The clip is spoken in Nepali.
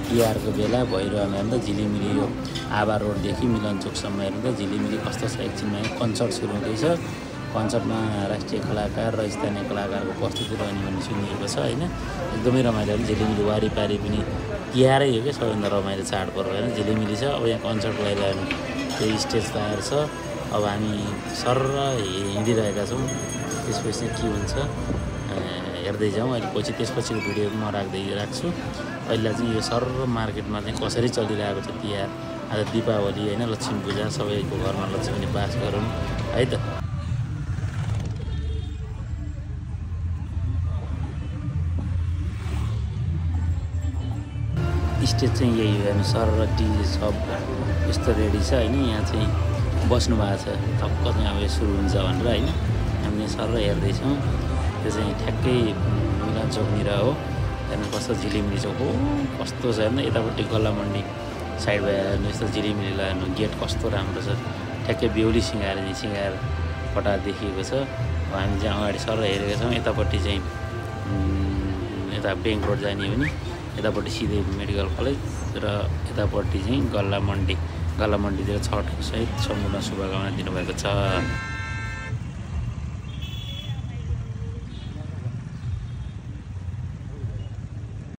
तिहारको बेला भइरहनु हेर्दा झिलिमिली यो आभा रोडदेखि मिलनचोकसम्म हेर्दा झिलिमिली कस्तो छ। एकछिनमा कन्सर्ट सुरु हुँदैछ। कन्सर्टमा राष्ट्रिय कलाकार र स्थानीय कलाकारको प्रस्तुति रहने भन्ने सुनिएको छ होइन। एकदमै रमाइलो हो। झिलिमिली वारिपारि पनि तिहारै हो क्या सबैभन्दा रमाइलो चाडपर्व होइन। झिलिमिली छ। अब यहाँ कन्सर्ट लगाइरहनु त्यो स्टेज तयार छ। अब हामी सर्र हिँडिरहेका छौँ। त्यसपछि के हुन्छ हेर्दै जाउँ। अहिले पछि त्यसपछिको भिडियो म राख्छु। पहिला चाहिँ यो सर्र मार्केटमा चाहिँ कसरी चलिरहेको छ तिहार। आज दीपावली होइन, लक्ष्मी पूजा, सबैको घरमा लक्ष्मीले बास गरौँ है त। स्टेज चाहिँ यही हो। हामी सर्र डिजे सब यस्तो रेडी छ होइन। यहाँ चाहिँ बस्नु भएको छ टक्क चाहिँ अब यो सुरु हुन्छ भनेर होइन। हामीले सर्र हेर्दैछौँ। त्यो चाहिँ ठ्याक्कै मिलनचोकनिर हो। त्यहाँदेखि कस्तो झिलिमिली चोक हो कस्तो छ हेर्नु। यतापट्टि गल्ला मन्डी साइड भएर हेर्नु यस्तो झिलिमिलीलाई हेर्नु। गेट कस्तो राम्रो छ। ठ्याक्कै बेहुली सिँगार पटा देखिएको छ। हामी चाहिँ अगाडि सर्र हेरेका छौँ। यतापट्टि चाहिँ यता ब्याङ्क रोड जाने हो भने यतापट्टि सिधै मेडिकल कलेज र यतापट्टि चाहिँ गल्ला मन्डीतिर छठको सहित सम्पूर्ण शुभकामना दिनुभएको छ।